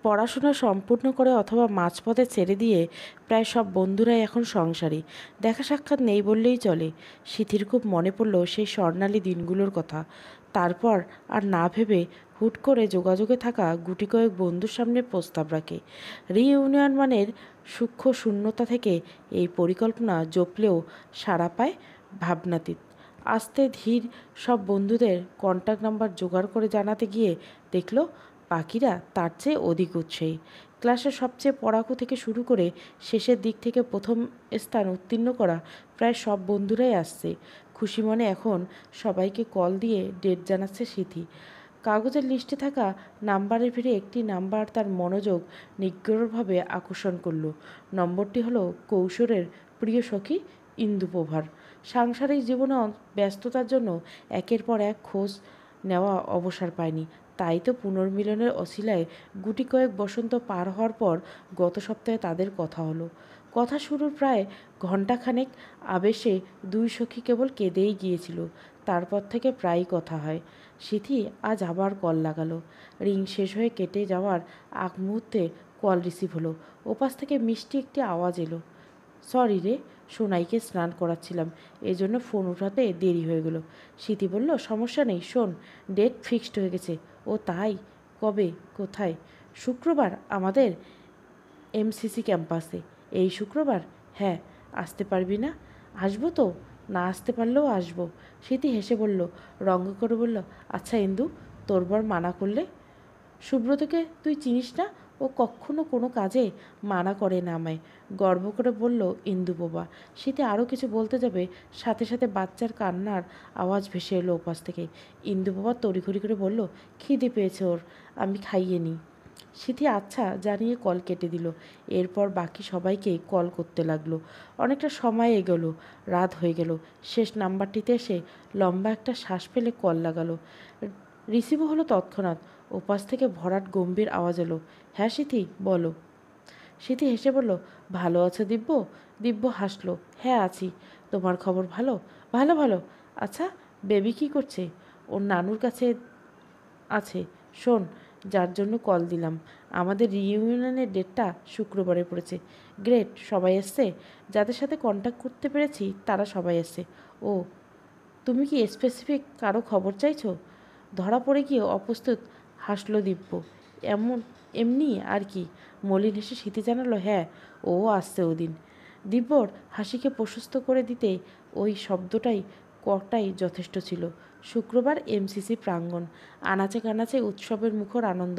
পড়াশোনা সম্পূর্ণ করে অথবা মাঝপথে ছেড়ে দিয়ে প্রায় সব বন্ধুরাই এখন সংসারী। দেখা সাক্ষাৎ নেই বললেই চলে। সিথির খুব মনে পড়ল সেই স্বর্ণালী দিনগুলোর কথা। তারপর আর না ভেবে হুট করে যোগাযোগে থাকা গুটি কয়েক বন্ধুর সামনে প্রস্তাব রাখে। রিইউনিয়ন মানের সূক্ষ্ম শূন্যতা থেকে এই পরিকল্পনা জপলেও সাড়া পায় ভাবনাতীত। আস্তে ধীর সব বন্ধুদের কন্ট্যাক্ট নাম্বার জোগাড় করে জানাতে গিয়ে দেখল বাকিরা তার চেয়ে অধিক উৎসাহী। ক্লাসের সবচেয়ে পড়াকু থেকে শুরু করে শেষের দিক থেকে প্রথম স্থান উত্তীর্ণ করা প্রায় সব বন্ধুরাই আসছে। খুশি মনে এখন সবাইকে কল দিয়ে ডেট জানাচ্ছে সিথি। কাগজের লিস্টে থাকা নাম্বারের ভিড়ে একটি নাম্বার তার মনোযোগ নিগ্রহভাবে আকর্ষণ করল। নম্বরটি হলো কৌশলের প্রিয় সখী ইন্দুপ্রভার। সাংসারিক জীবনে ব্যস্ততার জন্য একের পর এক খোঁজ নেওয়া অবসর পায়নি। তাই তো পুনর্মিলনের অছিলায় গুটি কয়েক বসন্ত পার হওয়ার পর গত সপ্তাহে তাদের কথা হলো। কথা শুরুর প্রায় ঘণ্টাখানেক আবেশে দুই সখী কেবল কেঁদেই গিয়েছিল। তারপর থেকে প্রায়ই কথা হয়। সিথি আজ আবার কল লাগালো। রিং শেষ হয়ে কেটে যাওয়ার আগ মুহূর্তে কল রিসিভ হলো। ওপাশ থেকে মিষ্টি একটি আওয়াজ এলো। সরি রে, সোনাইকে স্নান করাচ্ছিলাম, এজন্য ফোন উঠাতে দেরি হয়ে গেল। সিথি বলল, সমস্যা নেই, শোন, ডেট ফিক্সড হয়ে গেছে। ও তাই? কবে, কোথায়? শুক্রবার আমাদের এমসিসি ক্যাম্পাসে। এই শুক্রবার? হ্যাঁ। আসতে পারবি না? আসবো তো, না আসতে পারলেও আসবো। সিথি হেসে বলল, রঙ্গ করে বলল, আচ্ছা ইন্দু, তোর বর মানা করলে? সুব্রতকে তুই চিনিস না? ও কখনো কোনো কাজে মানা করে না আমায়, গর্ব করে বলল ইন্দুপ্রভা। শীতে আরও কিছু বলতে যাবে, সাথে সাথে বাচ্চার কান্নার আওয়াজ ভেসে এলো ওপাশ থেকে। ইন্দুপ্রভা তড়িঘড়ি করে বলল, খিদে পেয়েছে ওর, আমি খাইয়ে নিই। সিথি আচ্ছা জানিয়ে কল কেটে দিল। এরপর বাকি সবাইকে কল করতে লাগলো। অনেকটা সময় এগোলো, রাত হয়ে গেল। শেষ নাম্বারটিতে এসে লম্বা একটা শ্বাস ফেলে কল লাগালো। রিসিভও হলো তৎক্ষণাৎ। ওপাশ থেকে ভরাট গম্ভীর আওয়াজ এলো, হ্যাঁ সিথি, বলো। সিথি হেসে বলল, ভালো আছো দিব্য? দিব্য হাসলো, হ্যাঁ আছি। তোমার খবর ভালো? ভালো ভালো। আচ্ছা, বেবি কী করছে? ওর নানুর কাছে আছে। শোন, যার জন্য কল দিলাম, আমাদের রিইউনিয়নের ডেটটা শুক্রবারে পড়েছে। গ্রেট, সবাই এসছে? যাদের সাথে কন্ট্যাক্ট করতে পেরেছি তারা সবাই এসছে। ও, তুমি কি স্পেসিফিক কারো খবর চাইছো? ধরা পড়ে গিয়ে অপ্রস্তুত হাসলো দিব্য। এমনি আর কি। মলিন হেসে সিথি জানালো, হ্যাঁ, ও আসছে ওদিন। দিব্যর হাসিকে প্রশস্ত করে দিতে ওই কটাই যথেষ্ট ছিল। শুক্রবার এমসিসি প্রাঙ্গণ, আনাচে কানাচে উৎসবের মুখর আনন্দ।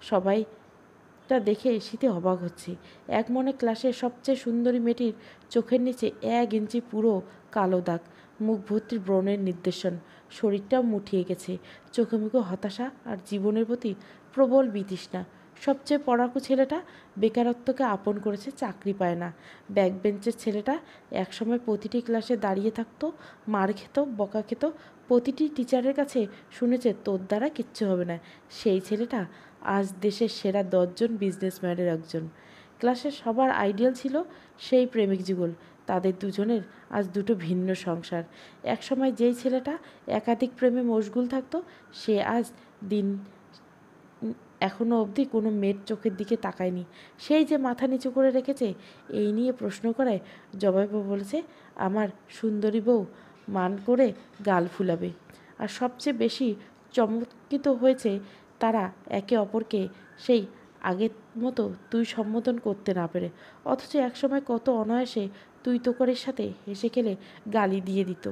সবাইটা দেখে শীতে অবাক হচ্ছে। এক মনে ক্লাসের সবচেয়ে সুন্দরী মেয়েটির চোখের নিচে 1 ইঞ্চি পুরো কালো দাগ, মুখ ভর্তি ব্রণের নির্দেশন, শরীরটাও মুঠিয়ে গেছে। চোখে মুখে হতাশা আর জীবনের প্রতি প্রবল বিতৃষ্ণা। সবচেয়ে পড়াকু ছেলেটা বেকারত্বকে আপন করেছে, চাকরি পায় না। ব্যাকবেঞ্চের ছেলেটা একসময় প্রতিটি ক্লাসে দাঁড়িয়ে থাকতো, মার খেত, বকা খেত, প্রতিটি টিচারের কাছে শুনেছে তোর দ্বারা কিচ্ছু হবে না। সেই ছেলেটা আজ দেশের সেরা 10 জন বিজনেসম্যানের একজন। ক্লাসের সবার আইডিয়াল ছিল সেই প্রেমিক যুগল। তাদের দুজনের আজ দুটো ভিন্ন সংসার। একসময় যেই ছেলেটা একাধিক প্রেমে মশগুল থাকতো, সে আজ দিন এখনও অবধি কোনো মেয়ের চোখের দিকে তাকায়নি। সেই যে মাথা নিচু করে রেখেছে, এই নিয়ে প্রশ্ন করায় জবাবে বলেছে, আমার সুন্দরী বউ মান করে গাল ফুলাবে। আর সবচেয়ে বেশি চমৎকৃত হয়েছে তারা একে অপরকে সেই আগের মতো তুই সম্বোধন করতে না পেরে। অথচ একসময় কত অনায়াসে তুই তোকরের সাথে হেসে খেলে গালি দিয়ে দিত।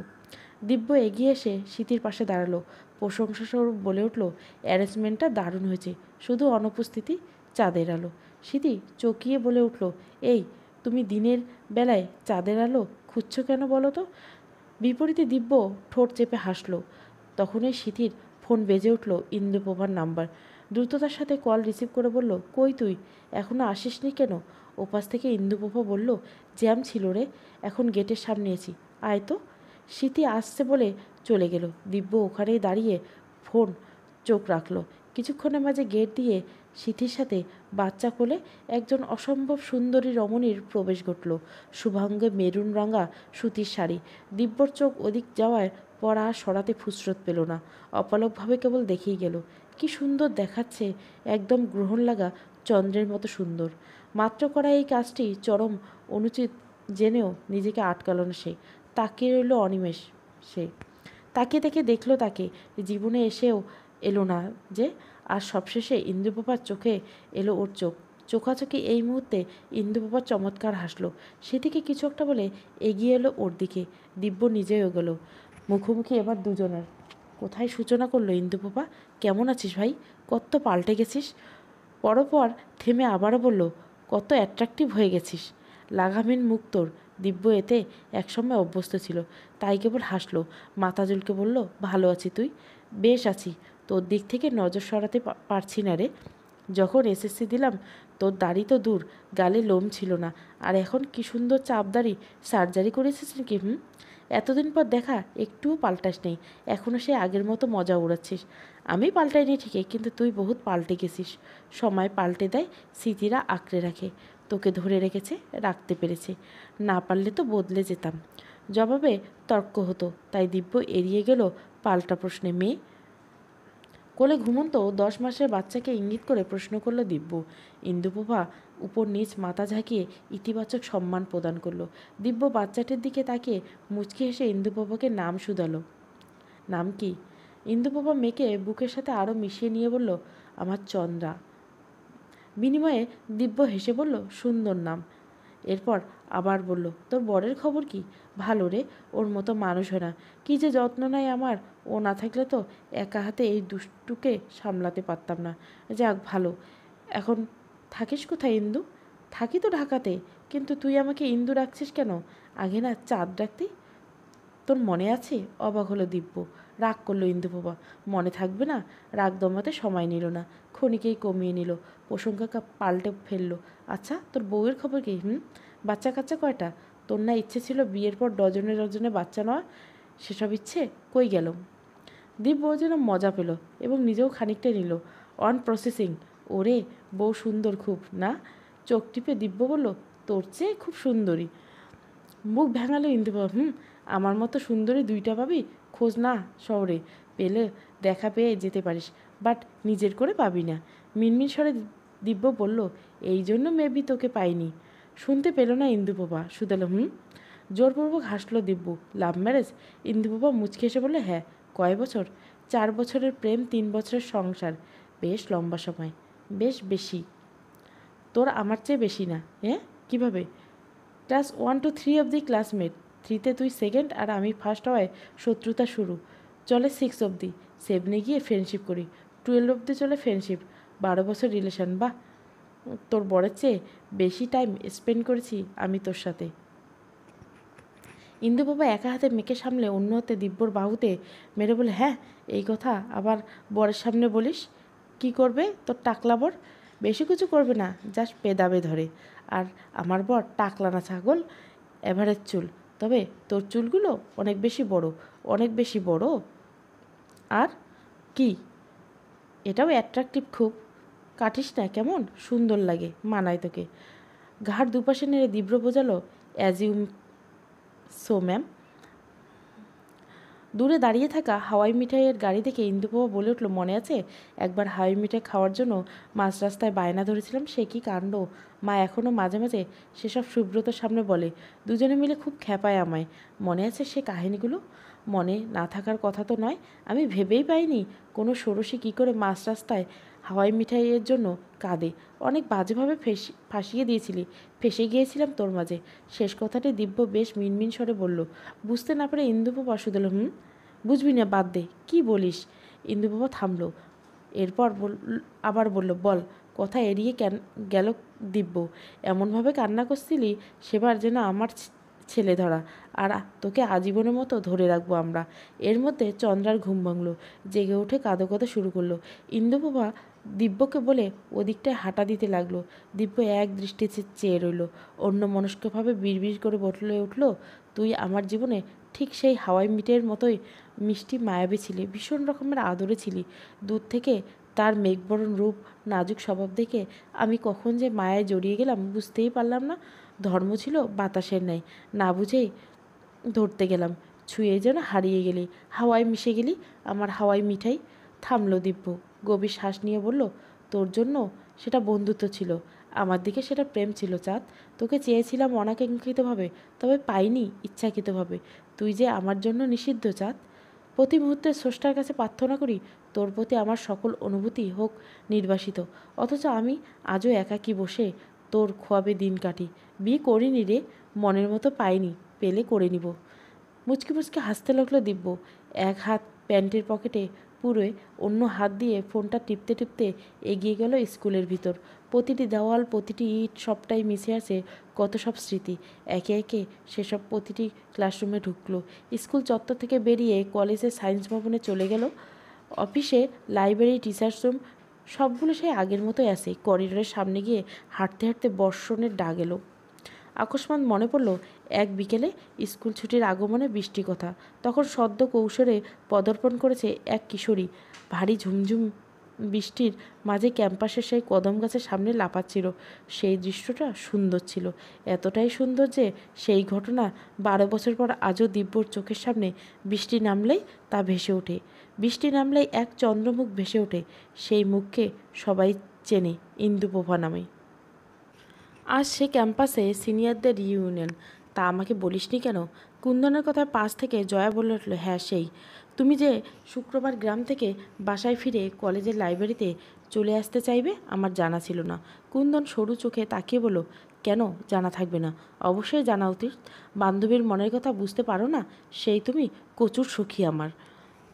দিব্য এগিয়ে এসে সিথির পাশে দাঁড়ালো, প্রশংসাস্বরূপ বলে উঠল, অ্যারেঞ্জমেন্টটা দারুণ হয়েছে, শুধু অনুপস্থিতি চাঁদের আলো। সিথি চকিয়ে বলে উঠল, এই, তুমি দিনের বেলায় চাঁদের আলো খুঁজছ কেন বলো তো? বিপরীতে দিব্য ঠোঁট চেপে হাসল। তখনই সিথির ফোন বেজে উঠল। ইন্দুপ্রভার নাম্বার। দ্রুততার সাথে কল রিসিভ করে বলল, কই তুই, এখনও আসিসনি কেন? ওপাশ থেকে ইন্দুপ্রভা বলল, জ্যাম ছিল রে, এখন গেটের সামনে আছি, আয় তো। সিথি আসছে বলে চলে গেল। দিব্য ওখানেই দাঁড়িয়ে ফোন চোখ রাখল। কিছুক্ষণের মাঝে গেট দিয়ে সিথির সাথে বাচ্চা কোলে একজন অসম্ভব সুন্দরী রমণীর প্রবেশ ঘটল। শুভাঙ্গে মেরুন রাঙা সুতির শাড়ি। দিব্যর চোখ ওদিক যাওয়ার পর আর সরাতে ফুসরত পেল না। অপলকভাবে কেবল দেখেই গেল। কি সুন্দর দেখাচ্ছে, একদম গ্রহণ লাগা চন্দ্রের মতো সুন্দর। মাত্র করা এই কাজটি চরম অনুচিত জেনেও নিজেকে আটকালো না সে। তাকিয়ে রইল অনিমেষ। সে তাকিয়ে তাকিয়ে দেখলো তাকে, জীবনে এসেও এলো না যে। আর সবশেষে ইন্দুবাবার চোখে এলো ওর চোখ। চোখাচোখি এই মুহূর্তে ইন্দুবাবা চমৎকার হাসলো। সেদিকে কিছু একটা বলে এগিয়ে এলো ওর দিকে। দিব্য নিজেও গেল। মুখোমুখি এবার দুজনের। কোথায় সূচনা করলো ইন্দুবাবা। কেমন আছিস ভাই? কত পাল্টে গেছিস। পরপর থেমে আবারও বলল, কত অ্যাট্রাকটিভ হয়ে গেছিস। লাগামহীন মুখ তোর। দিব্য এতে একসময় অভ্যস্ত ছিল, তাই কেবল হাসলো। মাথা চুলকে বলল, ভালো আছি, তুই? বেশ আছি। তোর দিক থেকে নজর সরাতে পারছি না রে। যখন এসএসসি দিলাম তোর দাড়ি তো দূর, গালে লোম ছিল না, আর এখন কি সুন্দর চাপ দাড়ি। সার্জারি করেছিস নাকি? এতদিন পর দেখা, একটুও পাল্টাস নেই। এখনও সে আগের মতো মজা উড়াচ্ছিস। আমি পাল্টাইনি ঠিকই, কিন্তু তুই বহুত পাল্টে গেছিস। সময় পাল্টে দেয়, স্মৃতিরা আঁকড়ে রাখে। তোকে ধরে রেখেছে, রাখতে পেরেছে। না পারলে তো বদলে যেতাম। জবাবে তর্ক হতো, তাই দিব্য এড়িয়ে গেল পাল্টা প্রশ্নে। মেয়ে কোলে ঘুমন্ত 10 মাসের বাচ্চাকে ইঙ্গিত করে প্রশ্ন করল দিব্য। ইন্দুপ্রভা উপর নিচ মাথা ঝাঁকিয়ে ইতিবাচক সম্মান প্রদান করলো। দিব্য বাচ্চাটির দিকে তাকিয়ে মুচকি হেসে ইন্দুপ্রভাকে নাম শুধালো। নাম কি? ইন্দুপ্রভা মেয়েকে বুকের সাথে আরও মিশিয়ে নিয়ে বলল, আমার চন্দ্রা। বিনিময়ে দিব্য হেসে বলল, সুন্দর নাম। এরপর আবার বলল, তোর বরের খবর কি? ভালো রে, ওর মতো মানুষ হয় না। কী যে যত্ন নেয় আমার। ও না থাকলে তো একা হাতে এই দুষ্টুকে সামলাতে পারতাম না। যাক ভালো। এখন থাকিস কোথায় ইন্দু? থাকি তো ঢাকাতে। কিন্তু তুই আমাকে ইন্দু ডাকছিস কেন? আগে না চাঁদ ডাকতি। তোর মনে আছে? অবাক হলো দিব্য। রাগ করলো ইন্দুপ্রভা। মনে থাকবে না? রাগ দমাতে সময় নিল না, ক্ষণিকেই কমিয়ে নিল। প্রসঙ্গটা পাল্টে ফেললো। আচ্ছা, তোর বউয়ের খবর কি? বাচ্চা কাচ্চা কয়টা? তোর না ইচ্ছে ছিল বিয়ের পর ডজনে ডজনে বাচ্চা নেওয়া, সেসব ইচ্ছে কই গেল? দিব্য যেন মজা পেল এবং নিজেও খানিকটা নিল। On processing. ওরে, বউ সুন্দর খুব না? চোখ টিপে দিব্য বলল, তোর চেয়ে খুব সুন্দরী। মুখ ভেঙালো ইন্দুপ্রভা। আমার মতো সুন্দরী 2টা পাবি? খোঁজ না শহরে। পেলে দেখা পেয়ে যেতে পারিস, বাট নিজের করে পাবি না। মিনমিন স্বরে দিব্য বলল, এই জন্য মেবি তোকে পাইনি। শুনতে পেল না ইন্দুপ্রভা, শুধালো জোরপূর্বক হাসলো দিব্য। Love marriage? ইন্দুপ্রভা মুচকে এসে বললে, হ্যাঁ। কয় বছর? 4 বছরের প্রেম, 3 বছরের সংসার। বেশ লম্বা সময়। বেশ বেশি। তোর আমার চেয়ে বেশি না? হ্যাঁ, কীভাবে? ক্লাস 1 to 3 অবধি ক্লাসমেট। 3তে তুই সেকেন্ড আর আমি ফার্স্ট হওয়ায় শত্রুতা শুরু। চলে 6 অবধি। 7-এ গিয়ে ফ্রেন্ডশিপ করি। 12 অবধি চলে ফ্রেন্ডশিপ। 12 বছর রিলেশন। বাহ, তোর বরের চেয়ে বেশি টাইম স্পেন্ড করেছি আমি তোর সাথে। ইন্দুবাবা একা হাতে মেয়েকে সামলে অন্য হাতে দিব্যর বাহুতে মেরে বলে, হ্যাঁ, এই কথা আবার বরের সামনে বলিস? কি করবে তোর টাকলা বর? বেশি কিছু করবে না, জাস্ট পেদাবে ধরে। আর আমার বর টাকলা না ছাগল, এভারেজ চুল। তবে তোর চুলগুলো অনেক বেশি বড়, অনেক বেশি বড়। আর কি? এটাও অ্যাট্রাকটিভ খুব। কাটিস না কেমন সুন্দর লাগে, মানায় তোকে। ঘাড় দুপাশে নেড়ে দিব্য বোঝালো, অ্যাজিউম সো ম্যাম। দূরে দাঁড়িয়ে থাকা হাওয়াই মিঠাইয়ের গাড়ি দেখে ইন্দুপ্রভা বলে উঠল, মনে আছে একবার হাওয়াই মিঠাই খাওয়ার জন্য মাঝ রাস্তায় বায়না ধরেছিলাম? সে কি কাণ্ড! মা এখনও মাঝে মাঝে সেসব সুব্রতর সামনে বলে। দুজনে মিলে খুব খ্যাপায় আমায়। মনে আছে সে কাহিনীগুলো? মনে না থাকার কথা তো নয়। আমি ভেবেই পাইনি কোনো ষোড়শী কী করে মাঝ রাস্তায় হাওয়াই মিঠাইয়ের জন্য কাঁদে। অনেক বাজেভাবে ফাঁসিয়ে দিয়েছিলি। ফেঁসে গিয়েছিলাম তোর মাঝে। শেষ কথাটি দিব্য বেশ মিনমিন স্বরে বলল। বুঝতে না পেরে ইন্দুপ্রভা শুধল, বুঝবি না, বাদ দে। কী বলিস? ইন্দুপ্রভা থামল। এরপর আবার বলল, বল। কথা এড়িয়ে গেল দিব্য। এমনভাবে কান্না করছিলি সেবার যেন আমার ছেলে ধরা, আর তোকে আজীবনের মতো ধরে রাখবো আমরা। এর মধ্যে চন্দ্রার ঘুম ভাঙল। জেগে উঠে কাঁদো কাঁদো শুরু করলো। ইন্দুপ্রভা দিব্যকে বলে ওদিকটায় হাঁটা দিতে লাগলো। দিব্য এক দৃষ্টিতে চেয়ে রইল। অন্যমনস্কভাবে বিড়বিড় করে বলে উঠল, তুই আমার জীবনে ঠিক সেই হাওয়াই মিঠাইয়ের মতোই মিষ্টি মায়াবী ছিলি, ভীষণ রকমের আদরে ছিলি। দূর থেকে তার মেঘবরণ রূপ, নাজুক স্বভাব দেখে আমি কখন যে মায়ায় জড়িয়ে গেলাম বুঝতেই পারলাম না। ধর্ম ছিল বাতাসের ন্যায়, না বুঝেই ধরতে গেলাম। ছুঁয়ে যেন হারিয়ে গেলি, হাওয়ায় মিশে গেলি, আমার হাওয়াই মিঠাই। থামলো দিব্য। গভীর শ্বাস নিয়ে বলল, তোর জন্য সেটা বন্ধুত্ব ছিল, আমার দিকে সেটা প্রেম ছিল চাঁদ। তোকে চেয়েছিলাম অনাকাঙ্ক্ষিতভাবে, তবে পাইনি ইচ্ছাকৃতভাবে। তুই যে আমার জন্য নিষিদ্ধ চাঁদ। প্রতি মুহূর্তে স্রষ্টার কাছে প্রার্থনা করি তোর প্রতি আমার সকল অনুভূতি হোক নির্বাসিত। অথচ আমি আজও একাকী বসে তোর খোয়াবে দিন কাটি। বিয়ে করিনি রে, মনের মতো পাইনি, পেলে করে নিব। মুচকি মুচকি হাসতে লাগলো দিব্য। এক হাত প্যান্টের পকেটে পুরোয়, অন্য হাত দিয়ে ফোনটা টিপতে টিপতে এগিয়ে গেল স্কুলের ভিতর। প্রতিটি দেওয়াল, প্রতিটি ইট, সবটাই মিশে আছে কত সব স্মৃতি। একে একে সেসব প্রতিটি ক্লাসরুমে ঢুকলো। স্কুল চত্বর থেকে বেরিয়ে কলেজের সায়েন্স ভবনে চলে গেল। অফিসে, লাইব্রেরি, টিচার্স রুম সবগুলো সেই আগের মতোই আছে। করিডোরের সামনে গিয়ে হাঁটতে হাঁটতে বর্ষণের ডাক এলো। আকস্মাৎ মনে পড়ল এক বিকেলে স্কুল ছুটির আগমনে বৃষ্টি কথা। তখন সদ্য কৌশলে পদার্পণ করেছে এক কিশোরী। ভারী ঝুমঝুম বৃষ্টির মাঝে ক্যাম্পাসের সেই কদম গাছের সামনে লাফাচ্ছিল। সেই দৃশ্যটা সুন্দর ছিল, এতটাই সুন্দর যে সেই ঘটনা 12 বছর পর আজও দিব্যর চোখের সামনে বৃষ্টি নামলেই তা ভেসে ওঠে। বৃষ্টি নামলেই এক চন্দ্রমুখ ভেসে ওঠে। সেই মুখকে সবাই চেনে ইন্দুপ্রভা নামে। আজ সে ক্যাম্পাসে সিনিয়রদের রিইউনিয়ন। তা আমাকে বলিসনি কেন? কুন্দনের কথায় পাশ থেকে জয়া বলে উঠল, হ্যাঁ সেই। তুমি যে শুক্রবার গ্রাম থেকে বাসায় ফিরে কলেজের লাইব্রেরিতে চলে আসতে চাইবে আমার জানা ছিল না। কুন্দন সরু চোখে তাকিয়ে বলল, কেন জানা থাকবে না? অবশ্যই জানা উচিত। বান্ধবীর মনের কথা বুঝতে পারো না? সেই তুমি কচুর সখী আমার।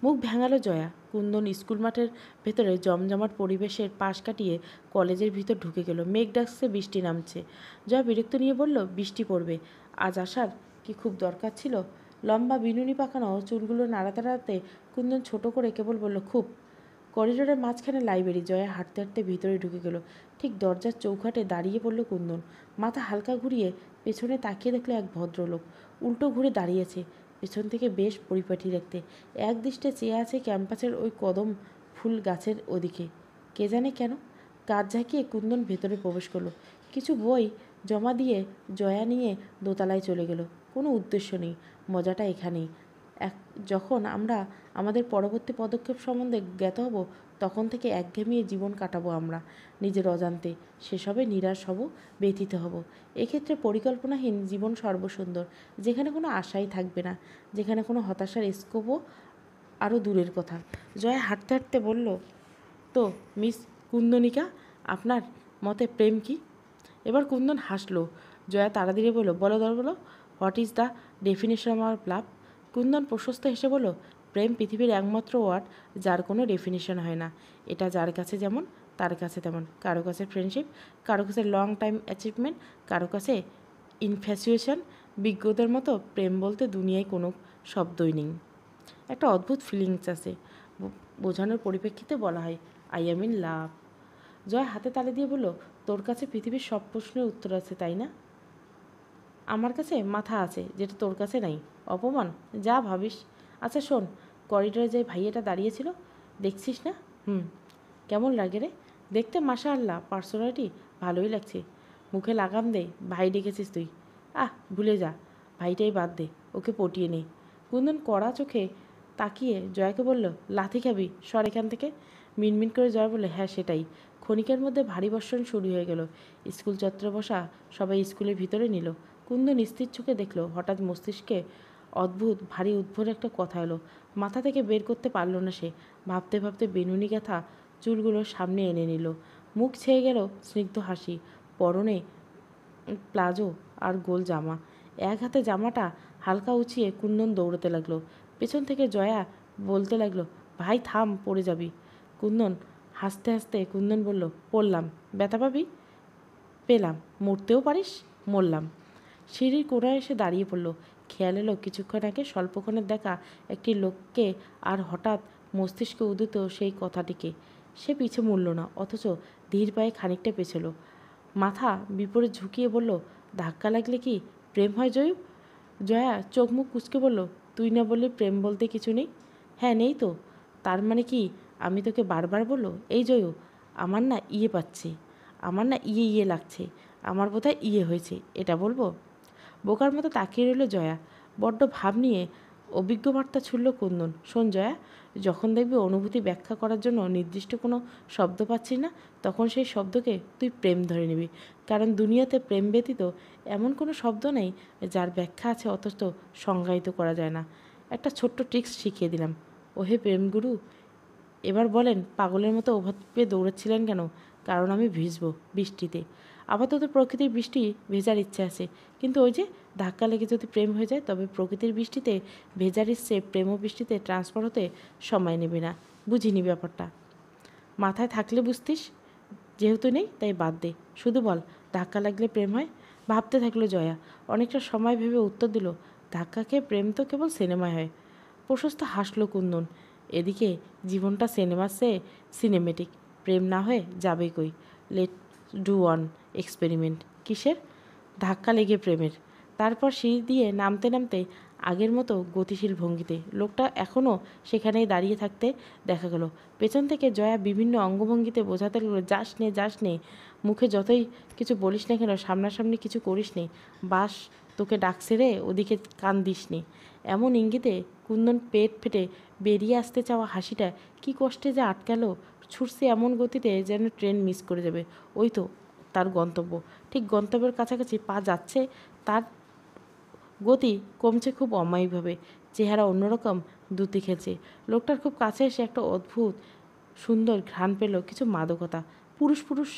মুখ ভেঙালো জয়া। কুন্দন স্কুল মাঠের ভেতরে জমজমাট পরিবেশের পাশ কাটিয়ে কলেজের ভিতর ঢুকে গেল। মেঘ ডাকছে, বৃষ্টি নামছে। জয়া বিরক্ত নিয়ে বলল, বৃষ্টি পড়বে, আজ আসার কি খুব দরকার ছিল? লম্বা বিনুনি পাকানো চুলগুলো নাড়াতে নাড়াতে কুন্দন ছোট করে কেবল বলল, খুব। করিডোরের মাঝখানে লাইব্রেরি। জয়া হাঁটতে হাঁটতে ভিতরে ঢুকে গেল। ঠিক দরজার চৌখাটে দাঁড়িয়ে পড়ল কুন্দন। মাথা হালকা ঘুরিয়ে পেছনে তাকিয়ে দেখলো এক ভদ্রলোক উল্টো ঘুরে দাঁড়িয়েছে। পেছন থেকে বেশ পরিপাটি দেখতে। এক দৃষ্টে চেয়ে আছে ক্যাম্পাসের ওই কদম ফুল গাছের ওদিকে। কে জানে কেন? কাজ ঝাঁকিয়ে কুন্দন ভেতরে প্রবেশ করলো। কিছু বই জমা দিয়ে জয়া নিয়ে দোতলায় চলে গেল। কোনো উদ্দেশ্য নেই, মজাটা এখানেই। যখন আমরা আমাদের পরবর্তী পদক্ষেপ সম্বন্ধে জ্ঞাত হব, তখন থেকে একঘেয়েমিয়ে জীবন কাটাবো আমরা নিজের অজান্তে। সেসবে নিরাশ হব, ব্যথিত হব। এক্ষেত্রে পরিকল্পনাহীন জীবন সর্বসুন্দর, যেখানে কোনো আশাই থাকবে না, যেখানে কোনো হতাশার স্কোপও আরও দূরের কথা। জয়া হাঁটতে হাঁটতে বলল, তো মিস কুন্দনিকা, আপনার মতে প্রেম কি? এবার কুন্দন হাসলো। জয়া তাড়া দিয়ে বলল, বলো, what is the definition of our love? Kundan প্রশস্ত হেসে বলল, প্রেম পৃথিবীর একমাত্র ওয়ার্ড যার কোনো ডেফিনেশন হয় না। এটা যার কাছে যেমন তার কাছে তেমন। কারো কাছে ফ্রেন্ডশিপ, কারো কাছে লং টাইম অ্যাচিভমেন্ট, কারো কাছে ইনফ্যাচুয়েশন। বিজ্ঞদের মতো প্রেম বলতে দুনিয়ায় কোনো শব্দই নেই। একটা অদ্ভুত ফিলিংস আছে, বোঝানোর পরিপ্রেক্ষিতে বলা হয়, আই এম ইন লাভ। জয় হাতে তালি দিয়ে বলল, তোর কাছে পৃথিবীর সব প্রশ্নের উত্তর আছে, তাই না? আমার কাছে মাথা আছে, যেটা তোর কাছে নাই। অপমান, যা ভাবিস। আচ্ছা শোন, করিডোরে যে ভাইয়াটা দাঁড়িয়েছিল, দেখছিস না? কেমন লাগে রে দেখতে? মাশাআল্লাহ, পার্সোনালিটি ভালোই লাগছে। মুখে লাগাম দে, ভাই ডেকেছিস তুই। ভুলে যা, ভাইটাই বাদ দে, ওকে পটিয়ে নে। কুন্দন কড়া চোখে তাকিয়ে জয়াকে বলল, লাথি খাবি, সর এখান থেকে। মিনমিন করে জয় বলল, হ্যাঁ সেটাই। ক্ষণিকের মধ্যে ভারী বর্ষণ শুরু হয়ে গেল। স্কুল চত্বরে বসা সবাই স্কুলের ভিতরে নিল। কুন্দন স্থির চোখে দেখল, হঠাৎ মস্তিষ্কে অদ্ভুত ভারী উদ্ভট একটা কথা এলো। মাথা থেকে বের করতে পারল না সে। ভাবতে ভাবতে বেনুনি গাঁথা চুলগুলো সামনে এনে নিল। মুখ ছেয়ে গেল স্নিগ্ধ হাসি। পরনে প্লাজো আর গোল জামা। এক হাতে জামাটা হালকা উঁচিয়ে কুন্দন দৌড়তে লাগলো। পেছন থেকে জয়া বলতে লাগলো, ভাই থাম, পড়ে যাবি। কুন্দন হাসতে হাসতে কুন্দন বলল, পড়লাম, ব্যথা পাবি? পেলাম। মরতেও পারিস? মরলাম। সিঁড়ির কোণায় এসে দাঁড়িয়ে পড়ল। খেয়াল এলো কিছুক্ষণ আগে স্বল্পক্ষণের দেখা একটি লোককে, আর হঠাৎ মস্তিষ্কে উদিত সেই কথাটিকে। সে পিছু মুড়ল না, অথচ ধীর পায়ে খানিকটা পেছল। মাথা বিপরীত ঝুঁকিয়ে বলল, ধাক্কা লাগলে কি প্রেম হয় জয়ু? জয়া চোখ মুখ কুঁচকে বলল, তুই না বললি প্রেম বলতে কিছু নেই? হ্যাঁ নেই তো। তার মানে কি আমি তোকে বারবার বললো, এই জয়ু, আমার না ইয়ে পাচ্ছে, আমার না ইয়ে লাগছে, আমার বোধহয় ইয়ে হয়েছে, এটা বলবো? বোকার মতো তাকিয়ে রইল জয়া। বড্ড ভাব নিয়ে অভিজ্ঞ বার্তা ছুড়ল কুন্দন। শোন জয়া, যখন দেখবি অনুভূতি ব্যাখ্যা করার জন্য নির্দিষ্ট কোনো শব্দ পাচ্ছিস না, তখন সেই শব্দকে তুই প্রেম ধরে নিবি। কারণ দুনিয়াতে প্রেম ব্যতীত এমন কোনো শব্দ নেই যার ব্যাখ্যা আছে অথচ সংজ্ঞায়িত করা যায় না। একটা ছোট্ট ট্রিক্স শিখিয়ে দিলাম। ওহে প্রেমগুরু, এবার বলেন পাগলের মতো ওভাবে দৌড়াচ্ছিলেন কেন? কারণ আমি ভিজবো বৃষ্টিতে। আপাতত প্রকৃতির বৃষ্টি ভেজার ইচ্ছে আছে, কিন্তু ওই যে ধাক্কা লেগে যদি প্রেম হয়ে যায়, তবে প্রকৃতির বৃষ্টিতে ভেজার ইচ্ছে প্রেম ও বৃষ্টিতে ট্রান্সফার হতে সময় নেবে না। বুঝিনি ব্যাপারটা। মাথায় থাকলে বুঝতিস, যেহেতু নেই তাই বাদ দে। শুধু বল, ধাক্কা লাগলে প্রেম হয়? ভাবতে থাকলো জয়া। অনেকটা সময় ভেবে উত্তর দিল, ধাক্কা খেয়ে প্রেম তো কেবল সিনেমায় হয়। প্রশস্ত হাসল কুন্দন। এদিকে জীবনটা সিনেমার চেয়ে সিনেমেটিক। প্রেম না হয়ে যাবে কই? Let do one experiment. কিসের? ধাক্কা লেগে প্রেমের। তারপর সিঁড়ি দিয়ে নামতে নামতে আগের মতো গতিশীল ভঙ্গিতে লোকটা এখনও সেখানেই দাঁড়িয়ে থাকতে দেখা গেল। পেছন থেকে জয়া বিভিন্ন অঙ্গভঙ্গিতে বোঝাতে লাগলো, যাস নে, মুখে যতই কিছু বলিস না কেন, সামনাসামনি কিছু করিস নে। বাস তোকে ডাকছে রে, ওদিকে কান দিস নি। এমন ইঙ্গিতে কুন্দন পেট ফেটে বেরিয়ে আসতে চাওয়া হাসিটা কি কষ্টে যে আটকালো। ছুটছে এমন গতিতে যেন ট্রেন মিস করে যাবে। ওই তো তার গন্তব্য। ঠিক গন্তব্যের কাছাকাছি পা যাচ্ছে, তার গতি কমছে খুব অমায়িকভাবে। চেহারা অন্যরকম, দ্যুতি খেলছে। লোকটার খুব কাছে এসে একটা অদ্ভুত সুন্দর ঘ্রাণ পেল, কিছু মাদকতা। পুরুষ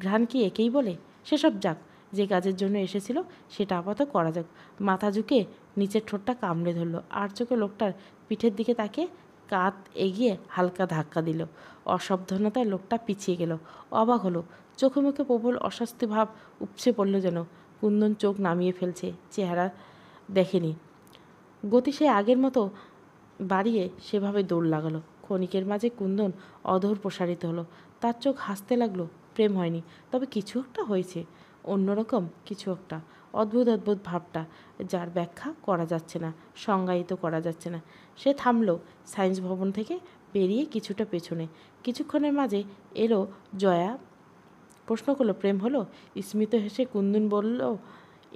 ঘ্রাণ কি একেই বলে? সেসব যাক, যে কাজের জন্য এসেছিল সেটা আপাতত করা যাক। মাথা ঝুঁকে নিচের ঠোঁটটা কামড়ে ধরল, আর চোখে লোকটার পিঠের দিকে তাকে কাত এগিয়ে হালকা ধাক্কা দিল। অসাবধানতায় লোকটা পিছিয়ে গেল। অবাক হলো, চোখে মুখে প্রবল অস্বস্তি ভাব উপচে পড়ল যেন। কুন্দন চোখ নামিয়ে ফেলছে, চেহারা দেখেনি। গতি সে আগের মতো বাড়িয়ে সেভাবে দৌড় লাগালো। ক্ষণিকের মাঝে কুন্দন অধর প্রসারিত হলো। তার চোখ হাসতে লাগলো। প্রেম হয়নি, তবে কিছু একটা হয়েছে, অন্যরকম কিছু একটা। অদ্ভুত ভাবটা, যার ব্যাখ্যা করা যাচ্ছে না, সংজ্ঞায়িত করা যাচ্ছে না। সে থামলো সায়েন্স ভবন থেকে বেরিয়ে কিছুটা পেছনে। কিছুক্ষণের মাঝে এলো জয়া। প্রশ্ন করলো, প্রেম হলো? স্মিত হেসে কুন্দন বলল,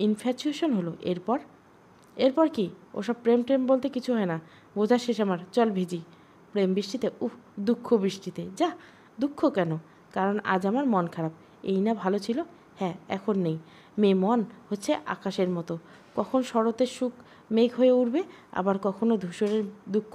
ইনফ্যাচুয়েশন হলো। এরপর কি? ওসব প্রেম টেম বলতে কিছু হয় না। বোঝা শেষ আমার, চল ভিজি। প্রেম বৃষ্টিতে? দুঃখ বৃষ্টিতে? যা। দুঃখ কেন? কারণ আজ আমার মন খারাপ। এই না ভালো ছিল? হ্যাঁ, এখন নেই। মন হচ্ছে আকাশের মতো, কখন শরতের সুখ মেঘ হয়ে উঠবে, আবার কখনো ধূসরের দুঃখ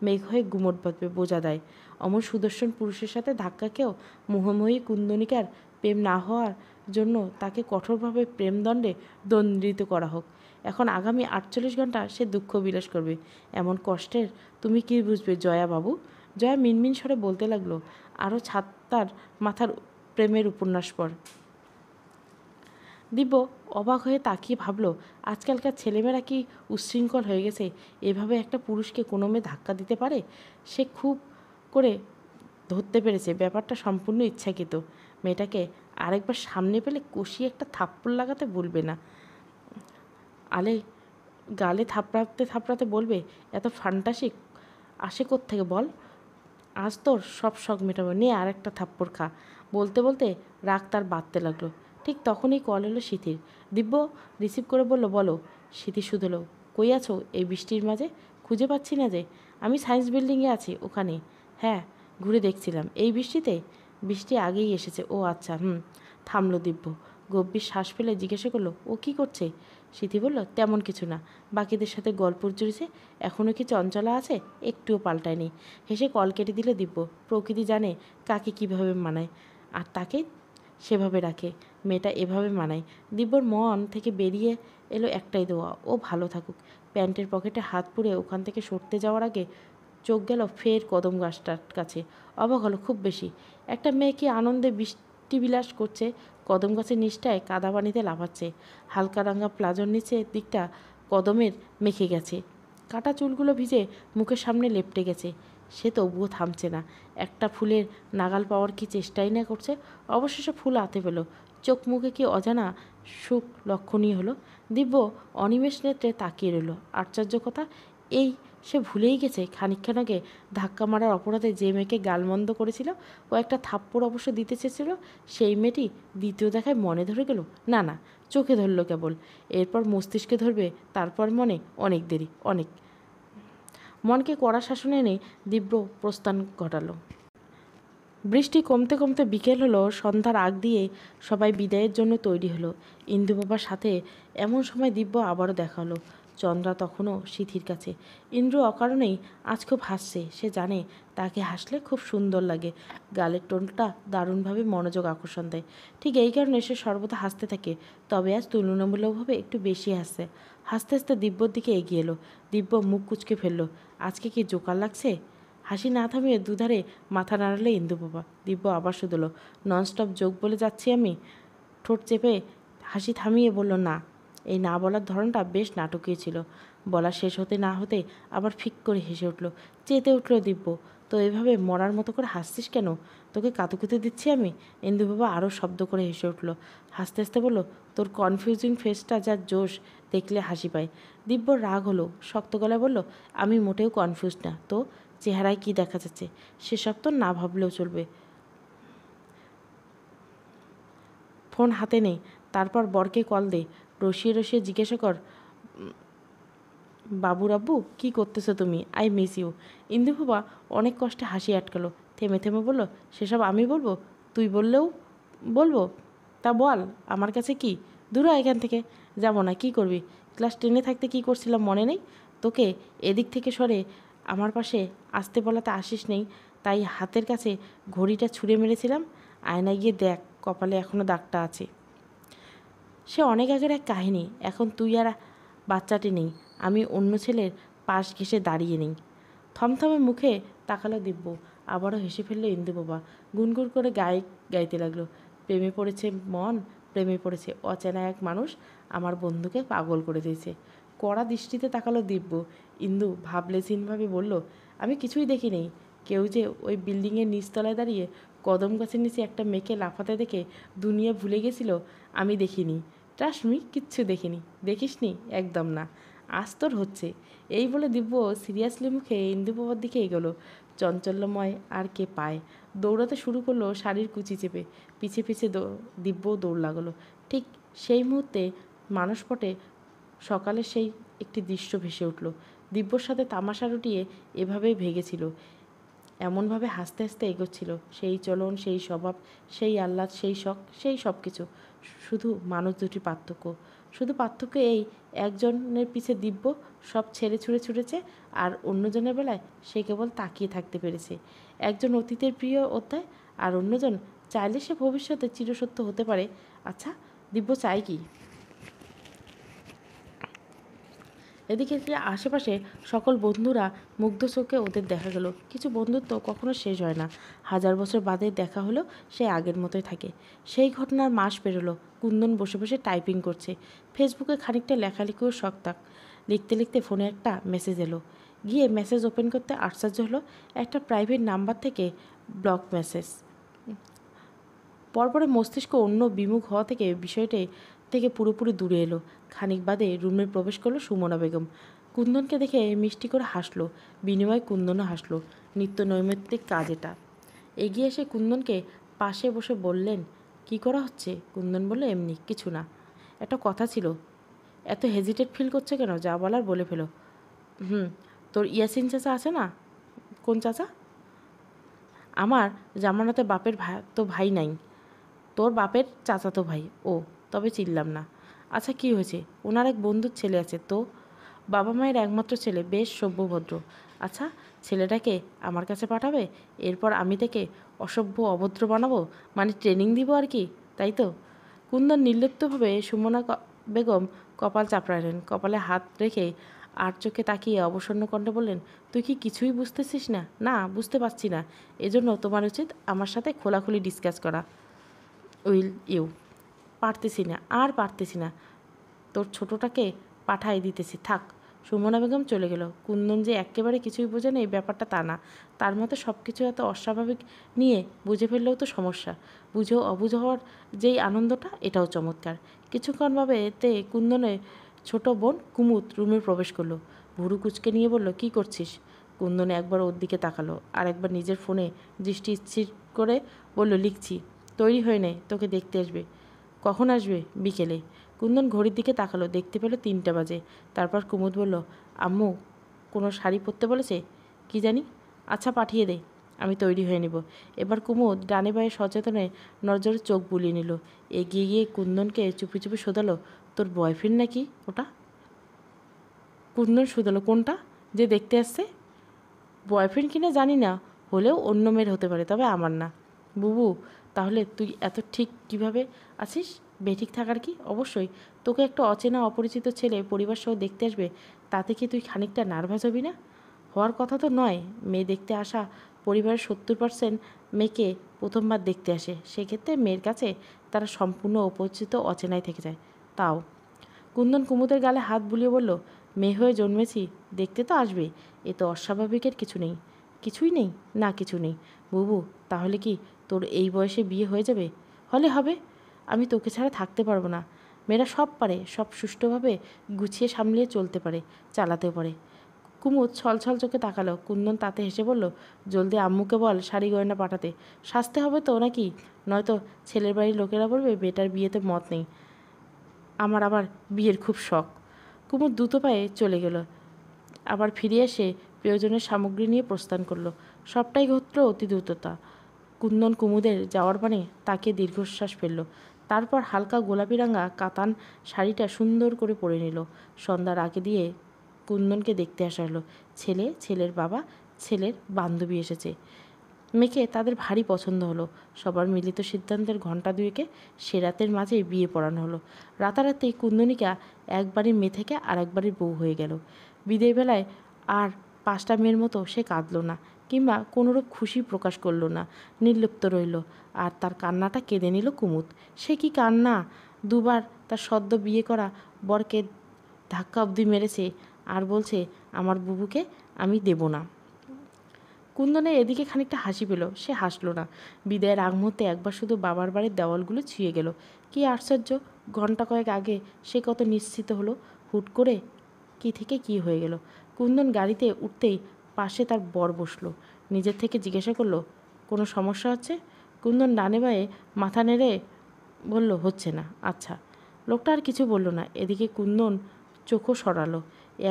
মেঘ হয়ে গুমট বাঁধবে, বোঝা দেয়। অমন সুদর্শন পুরুষের সাথে ধাক্কা খেয়েও মোহময়ী কুন্দনিকার প্রেম না হওয়ার জন্য তাকে কঠোরভাবে প্রেমদণ্ডে দণ্ডিত করা হোক। এখন আগামী 48 ঘন্টা সে দুঃখ বিলাস করবে। এমন কষ্টের তুমি কি বুঝবে জয়া বাবু? জয়া মিনমিন স্বরে বলতে লাগলো, আরও তার মাথার প্রেমের উপন্যাস পর। দিব্য অবাক হয়ে তাকিয়ে ভাবলো, আজকালকার ছেলেমেয়েরা কি উচ্ছৃঙ্খল হয়ে গেছে? এভাবে একটা পুরুষকে কোনো মেয়ে ধাক্কা দিতে পারে? সে খুব করে ধরতে পেরেছে ব্যাপারটা সম্পূর্ণ ইচ্ছাকৃত। মেয়েটাকে আরেকবার সামনে পেলে কষিয়ে একটা থাপ্পড় লাগাতে ভুলবে না। আলে গালে থাপড়াতে বলবে, এত ফান্টাসি আসে কোত্থেকে বল? আজ তোর সব শখ মেটাবো, নিয়ে আর একটা থাপ্পড় খা। বলতে বলতে রাগ তার বাড়তে লাগলো। ঠিক তখনই কল এলো সিথির। দিব্য রিসিভ করে বলল, বলো। সিথি শুধলো, কই আছো এই বৃষ্টির মাঝে? খুঁজে পাচ্ছি না যে। আমি সায়েন্স বিল্ডিংয়ে আছি, ওখানে। হ্যাঁ, ঘুরে দেখছিলাম। এই বৃষ্টিতে? বৃষ্টি আগেই এসেছে। ও আচ্ছা, থামলো দিব্য। গভীর শ্বাস ফেলে জিজ্ঞাসা করলো, ও কী করছে? সিথি বলল, তেমন কিছু না, বাকিদের সাথে গল্প জুড়েছে। এখনও কি চঞ্চলা আছে? একটুও পাল্টায়নি। হেসে কল কেটে দিল দিব্য। প্রকৃতি জানে কাকে কিভাবে মানায়, আর তাকে সেভাবে রাখে। মেয়েটা এভাবে মানায়। দিব্যর মন থেকে বেরিয়ে এলো একটাই দোয়া, ও ভালো থাকুক। প্যান্টের পকেটে হাত পুরে ওখান থেকে সরতে যাওয়ার আগে চোখ গেল ফের কদম গাছটার কাছে। অবাক হলো খুব বেশি। একটা মেয়ে কি আনন্দে বৃষ্টি বিলাস করছে, কদম গাছের নিচটায় কাদা পানিতে লাফাচ্ছে। হালকা রাঙা প্লাজোর নিচে দিকটা কদমের মেখে গেছে, কাটা চুলগুলো ভিজে মুখের সামনে লেপটে গেছে। সে তবুও থামছে না। একটা ফুলের নাগাল পাওয়ার কি চেষ্টাই না করছে। অবশেষে ফুল হাতে পেল। চোখ মুখে কি অজানা সুখ লক্ষণীয় হলো। দিব্য অনিমেষ নেত্রে তাকিয়ে রইল। আশ্চর্য কথা এই, সে ভুলেই গেছে খানিকক্ষণ আগে ধাক্কা মারার অপরাধে যে মেয়েকে গালমন্দ করেছিল, ও একটা থাপ্পড় অবশ্য দিতে চেয়েছিল, সেই মেয়েটি দ্বিতীয় দেখায় মনে ধরে গেল। না, চোখে ধরল কেবল, এরপর মস্তিষ্কে ধরবে, তারপর মনে। অনেক দেরি, অনেক। মনকে কড়া শাসনে এনে দিব্য প্রস্থান ঘটালো। বৃষ্টি কমতে কমতে বিকেল হলো। সন্ধ্যার আগ দিয়ে সবাই বিদায়ের জন্য তৈরি হলো। ইন্দু বাবার সাথে এমন সময় দিব্য আবারও দেখা হলো। চন্দ্রা তখনও সিথির কাছে। ইন্দ্র অকারণেই আজ খুব হাসছে। সে জানে তাকে হাসলে খুব সুন্দর লাগে। গালের টোনটা দারুণভাবে মনোযোগ আকর্ষণ দেয়। ঠিক এই কারণে সে সর্বদা হাসতে থাকে। তবে আজ তুলনামূলকভাবে একটু বেশি হাসছে। হাসতে হাসতে দিব্যর দিকে এগিয়ে এলো। দিব্য মুখ কুঁচকে ফেললো। আজকে কি জোকার লাগছে? হাসি না থামিয়ে দুধারে মাথা নাড়ালে ইন্দু বাবা। দিব্য আবার শুধলো, ননস্টপ যোগ বলে যাচ্ছি আমি। ঠোঁট চেপে হাসি থামিয়ে বলল, না। এই না বলার ধরনটা বেশ নাটকীয় ছিল। বলা শেষ হতে না হতে আবার ফিক করে হেসে উঠল। চেতে উঠল দিব্য। তো এভাবে মরার মতো করে হাসছিস কেন? তোকে কাতুকুতে দিচ্ছি আমি? ইন্দু বাবা আরও শব্দ করে হেসে উঠল। হাসতে হাসতে বলল, তোর কনফিউজিং ফেসটা যা জোশ, দেখলে হাসি পায়। দিব্যর রাগ হলো। শক্ত গলায় বলল, আমি মোটেও কনফিউজ না। তো চেহারায় কি দেখা যাচ্ছে সেসব তো না ভাবলেও চলবে। ফোন হাতে নেই। তারপর বরকে কল দে। রসিয়ে রসিয়ে জিজ্ঞাসা কর, বাবুর আব্বু কী করতেছো তুমি? I miss you. ইন্দু বাবা অনেক কষ্টে হাসি আটকালো। থেমে থেমে বলল, সেসব আমি বলবো? তুই বললেও বলবো? তা বল, আমার কাছে কি? দূর হ এখান থেকে। যাবো না। কি করবি? ক্লাস 10-এ থাকতে কী করছিলাম মনে নেই? তোকে এদিক থেকে সরে আমার পাশে আসতে বলাতে আসিস নেই, তাই হাতের কাছে ঘড়িটা ছুঁড়ে মেরেছিলাম। আয়নায় গিয়ে দেখ, কপালে এখনও দাগটা আছে। সে অনেক আগের এক কাহিনী। এখন তুই আর বাচ্চাটি নেই। আমি অন্য ছেলের পাশ ঘেঁষে দাঁড়িয়ে নেই। থমথমে মুখে তাকালো দিব্য। আবারও হেসে ফেললো ইন্দু বাবা। গুনগুন করে গাইতে লাগলো, প্রেমে পড়েছে মন, প্রেমে পড়েছে অচেনা এক মানুষ, আমার বন্ধুকে পাগল করে দিয়েছে। কড়া দৃষ্টিতে তাকালো দিব্য। ইন্দু ভাবলেশীনভাবে বলল, আমি কিছুই দেখি নেই। কেউ যে ওই বিল্ডিংয়ের নিচতলায় দাঁড়িয়ে কদম গাছের নিচে একটা মেয়েকে লাফাতে দেখে দুনিয়া ভুলে গেছিল, আমি দেখিনি। ট্রাস্ট মি, কিচ্ছু দেখিনি। দেখিসনি? একদম না। আজ তোর হচ্ছে। এই বলে দিব্য সিরিয়াসলি মুখে ইন্দু বাবার দিকে এগোলো। চঞ্চল্যময় আর কে পায়। দৌড়াতে শুরু করলো শাড়ির কুচি চেপে। পিছে পিছে দিব্যও দৌড় লাগলো। ঠিক সেই মুহূর্তে মানসপটে সকালে সেই একটি দৃশ্য ভেসে উঠল। দিব্যর সাথে তামাশা রটিয়ে এভাবেই ভেগেছিল। এমনভাবে হাসতে হাসতে এগোচ্ছিল। সেই চলন, সেই স্বভাব, সেই আহ্লাদ, সেই শখ, সেই সব কিছু। শুধু মানুষ দুটি পার্থক্য। শুধু পার্থক্য এই, একজনের পিছে দিব্য সব ছেড়ে ছুঁড়ে ছুটেছে, আর অন্যজনের বেলায় সে কেবল তাকিয়ে থাকতে পেরেছে। একজন অতীতের প্রিয় অধ্যায়, আর অন্যজন চাইলে সে ভবিষ্যতে চিরসত্য হতে পারে। আচ্ছা, দিব্য চাই কি? এদিকে আশেপাশে সকল বন্ধুরা মুগ্ধ চোখে ওদের দেখা গেল। কিছু বন্ধুত্ব কখনো শেষ হয় না। 1000 বছর বাদে দেখা হলো, সে আগের মতোই থাকে। সেই ঘটনার মাস পেরোলো। কুন্দন বসে বসে টাইপিং করছে। ফেসবুকে খানিকটা লেখালেখিও শখ তাক। লিখতে লিখতে ফোনে একটা মেসেজ এলো। গিয়ে মেসেজ ওপেন করতে আশ্চর্য হলো, একটা প্রাইভেট নাম্বার থেকে ব্লক মেসেজ। পরপরে মস্তিষ্ক অন্য বিমুখ হওয়া থেকে বিষয়টি থেকে পুরোপুরি দূরে এলো। খানিক বাদে রুমে প্রবেশ করলো সুমনা বেগম। কুন্দনকে দেখে মিষ্টি করে হাসলো। বিনিময়ে কুন্দনও হাসলো। নিত্য নৈমিত্তিক কাজ এটা। এগিয়ে এসে কুন্দনকে পাশে বসে বললেন, কি করা হচ্ছে? কুন্দন বলল, এমনি কিছু না। একটা কথা ছিল। এত হেজিটেট ফিল করছে কেন? যা বলার বলে ফেলো। তোর ইয়াসিন চাচা আছে না? কোন চাচা? আমার জামানতে বাপের তো ভাই নাই। তোর বাপের চাচাতো ভাই। ও, তবে চিনলাম না। আচ্ছা, কী হয়েছে? ওনার এক বন্ধুর ছেলে আছে তো? বাবা মায়ের একমাত্র ছেলে, বেশ সভ্যভদ্র। আচ্ছা, ছেলেটাকে আমার কাছে পাঠাবে? এরপর আমি তাকে অসভ্য অভদ্র বানাবো, মানে ট্রেনিং দিব আর কি, তাই তো? কুন্দন নির্লিপ্তভাবে সুমনা বেগম কপাল চাপড়ালেন। কপালে হাত রেখে আর চোখে তাকিয়ে অবসন্ন কণ্ঠে বললেন, তুই কি কিছুই বুঝতেছিস না? না, বুঝতে পারছি না। এজন্য তোমার উচিত আমার সাথে খোলাখুলি ডিসকাস করা। Will you? পারতেছি না, আর পারতেছি না। তোর ছোটোটাকে পাঠাই দিতেছি, থাক। সুমনা বেগম চলে গেল। কুন্দন যে একেবারে কিছুই বোঝে না এই ব্যাপারটা তা না। তার মতে সব কিছু এত অস্বাভাবিক নিয়ে বুঝে ফেললেও তো সমস্যা। বুঝেও অবুঝ হওয়ার যেই আনন্দটা, এটাও চমৎকার। কিছুক্ষণ ভাবে এতে কুন্দনের ছোট বোন কুমুদ রুমে প্রবেশ করলো। ভুরু কুচকে নিয়ে বলল, কি করছিস? কুন্দন একবার ওর দিকে তাকালো, আর একবার নিজের ফোনে দৃষ্টি স্থির করে বলল, লিখছি। তৈরি হয়ে নে, তোকে দেখতে আসবে। কখন আসবে? বিকেলে। কুন্দন ঘড়ির দিকে তাকালো, দেখতে পেল 3টা বাজে। তারপর কুমুদ বলল, আম্মু কোনো শাড়ি পরতে বলেছে কি জানি? আচ্ছা পাঠিয়ে দে, আমি তৈরি হয়ে নিব। এবার কুমুদ ডানে বায়ে সচেতনে নজরে চোখ বুলিয়ে নিল। এগিয়ে গিয়ে কুন্দনকে চুপি চুপি শোধালো, তোর বয়ফ্রেন্ড নাকি ওটা? কুন্দন শুধালো, কোনটা? যে দেখতে আসছে? বয়ফ্রেন্ড কিনা জানি না, হলেও অন্য মেয়ের হতে পারে, তবে আমার না। বুবু, তাহলে তুই এত ঠিক কিভাবে আছিস? বেঠিক থাকার কি? অবশ্যই তোকে একটা অচেনা অপরিচিত ছেলে পরিবার সহ দেখতে আসবে, তাতে কি তুই খানিকটা নার্ভাস হবি না? হওয়ার কথা তো নয়। মেয়ে দেখতে আসা পরিবারের 70% মেয়েকে প্রথমবার দেখতে আসে, সেক্ষেত্রে মেয়ের কাছে তারা সম্পূর্ণ অপরিচিত, অচেনাই থেকে যায়। তাও কুন্দন কুমুদের গালে হাত বুলিয়ে বলল, মেয়ে হয়ে জন্মেছি, দেখতে তো আসবে, এ তো অস্বাভাবিকের কিছু নেই। কিছুই নেই? না, কিছু নেই। বুবু, তাহলে কি তোর এই বয়সে বিয়ে হয়ে যাবে? হলে হবে। আমি তোকে ছাড়া থাকতে পারবো না। মেয়েরা সব পারে, সব সুষ্ঠুভাবে গুছিয়ে সামলিয়ে চলতে পারে, চালাতেও পারে। কুমুদ ছলছল চোখে তাকালো। কুন্দন তাতে হেসে বলল, জলদি আম্মুকে বল শাড়ি গয়না পাঠাতে। সাজতে হবে তো নাকি? নয়তো ছেলের বাড়ির লোকেরা বলবে বেটার বিয়েতে মত নেই। আমার আবার বিয়ের খুব শখ। কুমুদ দ্রুত পায়ে চলে গেল। আবার ফিরে এসে প্রয়োজনের সামগ্রী নিয়ে প্রস্থান করলো। সবটাই ঘটল অতি দ্রুততা। কুন্দন কুমুদের যাওয়ার পানে তাকে দীর্ঘশ্বাস ফেলল। তারপর হালকা গোলাপি রাঙা কাতান শাড়িটা সুন্দর করে পরে নিল। সন্ধ্যার আগে দিয়ে কুন্দনকে দেখতে আসা হলো। ছেলে, ছেলের বাবা, ছেলের বান্ধবী এসেছে। মেয়েকে তাদের ভারী পছন্দ হলো। সবার মিলিত সিদ্ধান্তের ঘণ্টা দুয়েকে সে রাতের মাঝেই বিয়ে পড়ানো হলো। রাতারাতি কুন্দনিকা এক বাড়ির মেয়ে থেকে আর এক বাড়ির বউ হয়ে গেল। বিদায় বেলায় আর 5টা মেয়ের মতো সে কাঁদল না, কিংবা কোনোরূপ খুশি প্রকাশ করল না, নির্লিপ্ত রইল। আর তার কান্নাটা কেঁদে নিল কুমুদ। সে কি কান্না! দুবার তার সদ্য বিয়ে করা বরকে ধাক্কা অবধি মেরেছে, আর বলছে আমার বুবুকে আমি দেব না। কুন্দনের এদিকে খানিকটা হাসি পেল। সে হাসল না। বিদায়ের আগ মুহূর্তে একবার শুধু বাবার বাড়ির দেওয়ালগুলো ছুঁয়ে গেল। কী আশ্চর্য! ঘণ্টা কয়েক আগে সে কত নিশ্চিত হলো, হুট করে কী থেকে কী হয়ে গেল। কুন্দন গাড়িতে উঠতেই পাশে তার বর বসলো। নিজের থেকে জিজ্ঞাসা করলো, কোনো সমস্যা হচ্ছে? কুন্দন ডানে বায়ে মাথা নেড়ে বলল, হচ্ছে না। আচ্ছা। লোকটা আর কিছু বলল না। এদিকে কুন্দন চোখও সরালো,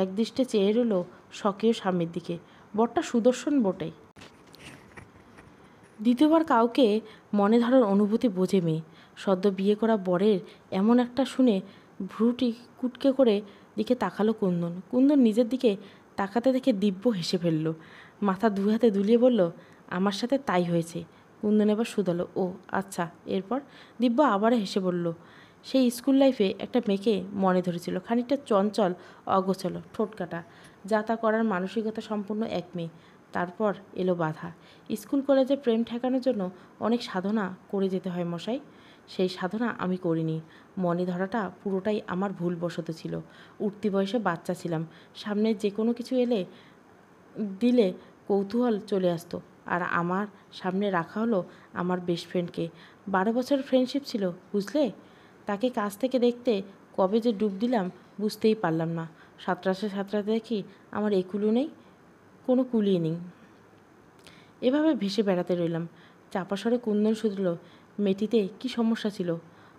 একদৃষ্টে চেয়ে রইল স্বকীয় স্বামীর দিকে। বরটা সুদর্শন বটেই। দ্বিতীয়বার কাউকে মনে ধরার অনুভূতি বোঝে মেয়ে। সদ্য বিয়ে করা বরের এমন একটা শুনে ভ্রুটি কুটকে করে দিকে তাকালো কুন্দন। কুন্দন নিজের দিকে তাকাতে দেখে দিব্য হেসে ফেলল। মাথা দুই হাতে দুলিয়ে বলল, আমার সাথে তাই হয়েছে। কুন্দন এবার শুধালো, ও আচ্ছা। এরপর দিব্য আবারও হেসে বলল, সেই স্কুল লাইফে একটা মেয়েকে মনে ধরেছিল, খানিকটা চঞ্চল, অগোছালো, ঠোঁটকাটা, যা তা করার মানসিকতা সম্পূর্ণ এক মেয়ে। তারপর এলো বাধা। স্কুল কলেজে প্রেম ঠেকানোর জন্য অনেক সাধনা করে যেতে হয় মশাই। সেই সাধনা আমি করিনি। মনে ধরাটা পুরোটাই আমার ভুলবশত ছিল। উঠতি বয়সে বাচ্চা ছিলাম। সামনে যে কোনো কিছু এলে দিলে কৌতূহল চলে আসতো। আর আমার সামনে রাখা হলো আমার বেস্ট ফ্রেন্ডকে। 12 বছরের ফ্রেন্ডশিপ ছিল, বুঝলে? তাকে কাছ থেকে দেখতে কবে যে ডুব দিলাম বুঝতেই পারলাম না। সাঁতরাতে সাঁতরাতে দেখি আমার একুলও নেই, কোনো কুলিয়ে নেই। এভাবে ভেসে বেড়াতে রইলাম। চাপা স্বরে কুন্দন শুধল, মেয়েটিতে কী সমস্যা ছিল?